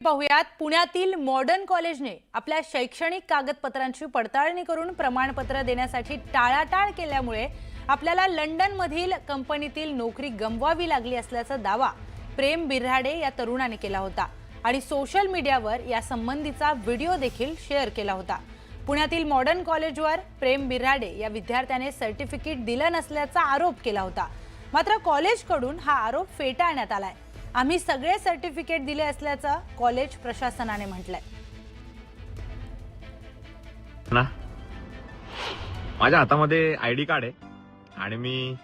पाहुयात पुण्यातील मॉडर्न कॉलेजने आपल्या शैक्षणिक कागदपत्रांची पडताळणी करून प्रमाणपत्र देण्यासाठी टाळाटाळ केल्यामुळे आपल्याला लंडनमधील कंपनीतील नोकरी गमवावी लागली असल्याचा दावा प्रेम बिऱ्हाडे या तरुणाने केला होता आणि सोशल मीडियावर या संबंधीचा व्हिडिओ देखील शेअर केला होता। पुण्यातील मॉडर्न कॉलेजवर प्रेम बिऱ्हाडे या विद्यार्थ्याने सर्टिफिकेट दिलं नसल्याचा आरोप केला होता। मात्र कॉलेजकडून हा आरोप फेटाळण्यात आलाय। आम्ही सगळे सर्टिफिकेट दिले असल्याचं कॉलेज प्रशासनाने म्हटलंय। ना माझ्या हातामध्ये आयडी कार्ड आहे आणि मी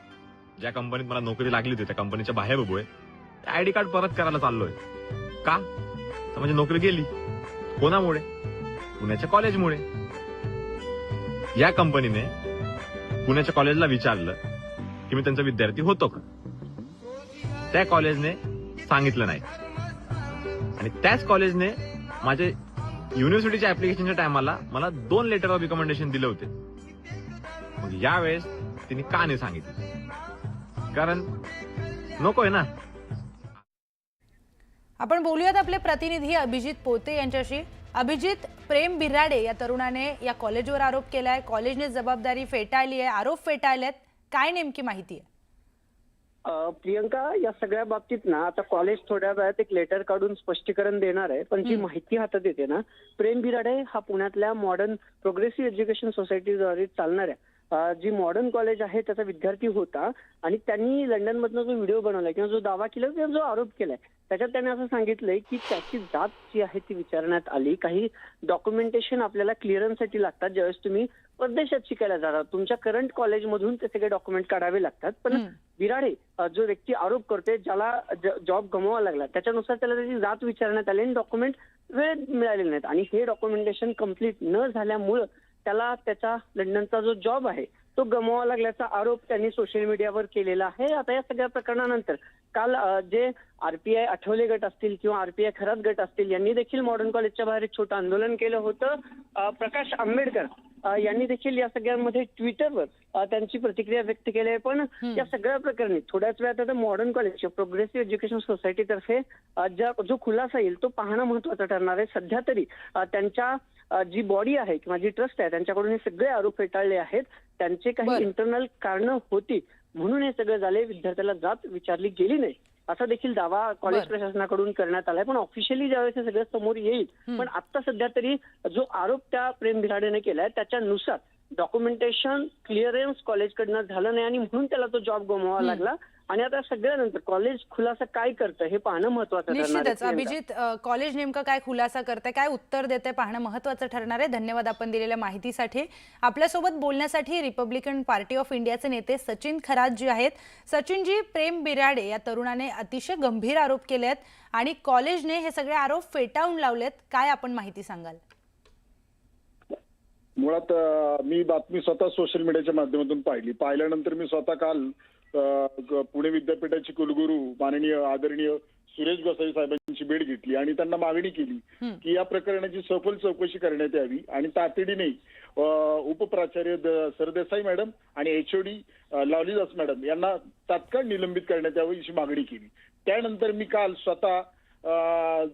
ज्या कंपनीत मला नोकरी लागली होती त्या कंपनीच्या बाहेर उभोय। आयडी कार्ड परत करायला चाललोय का तर म्हणजे नोकरी गेली कोणामुळे? पुण्याच्या कॉलेजमुळे। या कंपनीने पुण्याच्या कॉलेजला विचारलं की मी त्यांचा विद्यार्थी होतो का। त्या कॉलेजने सांगितलं नाही आणि त्याच कॉलेजने माझे युनिव्हर्सिटीच्या ऍप्लिकेशनच्या टायमाला मला 2 लेटर ऑफ रिकमेंडेशन दिले होते। मग यावेळेस तिने का नाही सांगितलं? कारण नकोय ना। आपण बोलूयात आपले प्रतिनिधी अभिजित पोते यांच्याशी। अभिजित, प्रेम बिऱ्हाडे या तरुणाने या कॉलेजवर आरोप केलाय, कॉलेजने जबाबदारी फेटाळली आहे, आरोप फेटाळलेत, काय नेमकी माहिती आहे? प्रियंका, या सगळ्या बाबतीत ना आता कॉलेज थोड्या वेळात एक लेटर काढून स्पष्टीकरण देणार आहे, पण जी माहिती हातात येते ना, प्रेम बिऱ्हाडे हा पुण्यातल्या मॉडर्न प्रोग्रेसिव्ह एज्युकेशन सोसायटीद्वारे चालणाऱ्या जी मॉडर्न कॉलेज आहे त्याचा विद्यार्थी होता आणि त्यांनी लंडनमधनं जो व्हिडिओ बनवलाय किंवा जो दावा केला किंवा जो आरोप केलाय त्याच्यात त्याने असं सांगितलंय की त्याची जात जी आहे ती विचारण्यात आली। काही डॉक्युमेंटेशन आपल्याला क्लिअरन्ससाठी लागतात ज्यावेळेस तुम्ही परदेशात शिकायला जातात, तुमच्या करंट कॉलेजमधून ते सगळे डॉक्युमेंट काढावे लागतात। पण बिऱ्हाडे जो व्यक्ती आरोप करतोय ज्याला जॉब गमवावा लागला त्याच्यानुसार त्याला त्याची जात विचारण्यात आली आणि डॉक्युमेंट वेळेत मिळालेले नाहीत आणि हे डॉक्युमेंटेशन कम्प्लीट न झाल्यामुळे त्याला त्याचा लंडनचा जो जॉब आहे तो गमवावा लागल्याचा आरोप त्यांनी सोशल मीडियावर केलेला आहे। आता या सगळ्या प्रकरणानंतर काल जे आरपीआय आठवले गट असतील किंवा आरपीआय खरात गट असतील यांनी देखील मॉडर्न कॉलेजच्या बाहेर एक छोटं आंदोलन केलं होतं। प्रकाश आंबेडकर यांनी देखील या सगळ्यांमध्ये ट्विटरवर त्यांची प्रतिक्रिया व्यक्त केली आहे। पण या सगळ्या प्रकरणी थोड्याच वेळात आता मॉडर्न कॉलेज प्रोग्रेसिव्ह एज्युकेशन सोसायटीतर्फे जो खुलासा येईल तो पाहणं महत्वाचं ठरणार आहे। सध्या तरी त्यांच्या जी बॉडी आहे किंवा जी ट्रस्ट आहे त्यांच्याकडून हे सगळे आरोप फेटाळले आहेत। त्यांचे काही इंटरनल कारणं होती म्हणून हे सगळं झाले, विद्यार्थ्याला जात विचारली गेली नाही असा देखील दावा कॉलेज प्रशासनाकडून करण्यात आलाय। पण ऑफिशियली ज्यावेळेस हे सगळं समोर येईल, पण आता सध्या तरी जो आरोप त्या प्रेम बिऱ्हाडेने केलाय त्याच्यानुसार डॉक्युमेंटेशन क्लिअरन्स कॉलेजकडनं झालं नाही आणि म्हणून त्याला तो जॉब गमवावा लागला आणि आता सगळ्यानंतर कॉलेज खुलासा काय करतं हे पाहणं महत्वाचं ठरणार आहे। निश्चितच अभिजित, कॉलेज नेमकं काय खुलासा करते, काय उत्तर देते पाहणं महत्वाचं ठरणार आहे। धन्यवाद आपण दिलेल्या माहितीसाठी। आपल्यासोबत बोलण्यासाठी रिपब्लिकन पार्टी ऑफ इंडियाचे नेते सचिन खरात जी आहेत। सचिनजी, प्रेम बिऱ्हाडे या तरुणाने अतिशय गंभीर आरोप केले आहेत आणि कॉलेजने हे सगळे आरोप फेटाळून लावलेत, काय आपण माहिती सांगाल? मुळात मी बातमी स्वतः सोशल मीडियाच्या माध्यमातून पाहिल्यानंतर मी स्वतः काल पुणे विद्यापीठाचे कुलगुरू माननीय आदरणीय सुरेश गोसावी साहेबांची भेट घेतली आणि त्यांना मागणी केली की या प्रकरणाची सखोल चौकशी करण्यात यावी आणि तातडीने उपप्राचार्य सरदेसाई मॅडम आणि एचओडी लॉलीदास मॅडम यांना तात्काळ निलंबित करण्यात यावी अशी मागणी केली। त्यानंतर मी काल स्वतः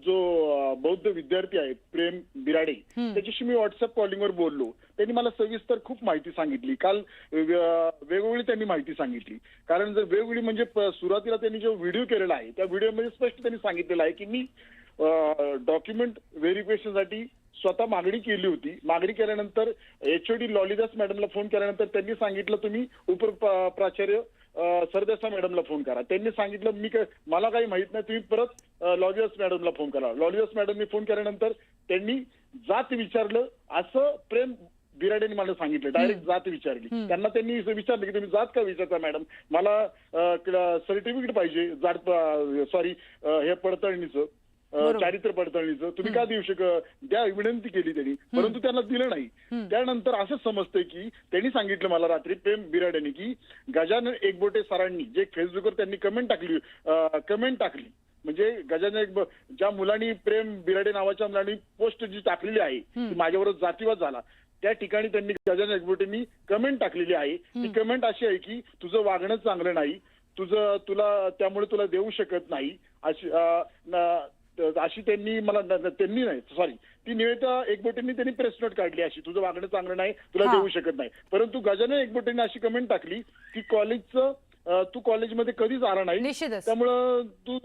जो बौद्ध विद्यार्थी आहे प्रेम बिऱ्हाडे त्याच्याशी मी व्हॉट्सअप कॉलिंगवर बोललो। त्यांनी मला सविस्तर खूप माहिती सांगितली। काल वेगवेगळी त्यांनी माहिती सांगितली, कारण जर वेगवेगळी म्हणजे सुरुवातीला त्यांनी जो व्हिडिओ केलेला आहे त्या व्हिडिओमध्ये स्पष्ट त्यांनी सांगितलेलं आहे की मी डॉक्युमेंट व्हेरिफिकेशनसाठी स्वतः मागणी केली होती। मागणी केल्यानंतर एचओडी लॉलीदास मॅडमला फोन केल्यानंतर त्यांनी सांगितलं तुम्ही उपप्राचार्य सरदेसाई मॅडमला फोन करा। त्यांनी सांगितलं मला काही माहित नाही, तुम्ही परत लॉलीदास मॅडमला फोन करा। लॉलीदास मॅडमनी फोन केल्यानंतर त्यांनी जात विचारलं असं प्रेम बिऱ्हाडेने मला सांगितलं। डायरेक्ट जात विचारली त्यांना। त्यांनी विचारलं की तुम्ही जात का विचारता मॅडम, मला सर्टिफिकेट पाहिजे जात हे पडताळणीचं चारित्र्य पडताळणीचं, तुम्ही का देऊ द्या विनंती केली त्यांनी, परंतु त्यांना दिलं नाही। त्यानंतर असं समजतंय की त्यांनी सांगितलं मला रात्री प्रेम बिऱ्हाडेने की गजानन एकबोटे सरांनी जे फेसबुकवर त्यांनी कमेंट टाकली म्हणजे गजानन ज्या मुलांनी प्रेम बिऱ्हाडे नावाच्या मुलांनी पोस्ट जी टाकलेली आहे ती माझ्याबरोबर जातीवाद झाला त्या ठिकाणी त्यांनी गजानन एकबोटेंनी कमेंट टाकलेली आहे। ती कमेंट अशी आहे की तुझं वागणं चांगलं नाही, तुला त्यामुळे तुला देऊ शकत नाही अशी अशी त्यांनी त्यांनी नाही सॉरी ती निवेदिता एकबोटेंनी त्यांनी प्रेस नोट काढली अशी, तुझं वागणं चांगलं नाही, तुला हा. देऊ शकत नाही. परंतु गजानन एकबोटेंनी अशी कमेंट टाकली की कॉलेजचं तू कॉलेजमध्ये कधीच आला नाही, निश्चितच त्यामुळं तू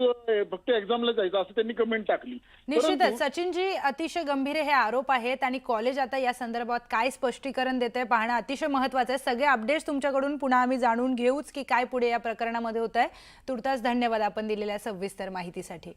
फक्त एक्झामला जायचं असं त्यांनी कमेंट टाकली. निश्चितच सचिनजी, अतिशय गंभीर हे आरोप आहेत आणि कॉलेज आता या संदर्भात काय स्पष्टीकरण देतंय पाहणं अतिशय महत्त्वाचं आहे. सगळे अपडेट्स तुमच्याकडून पुन्हा आम्ही जाणून घेऊच की काय पुढे या प्रकरणामध्ये होत आहे. तुर्तास धन्यवाद आपण दिलेल्या सविस्तर माहितीसाठी.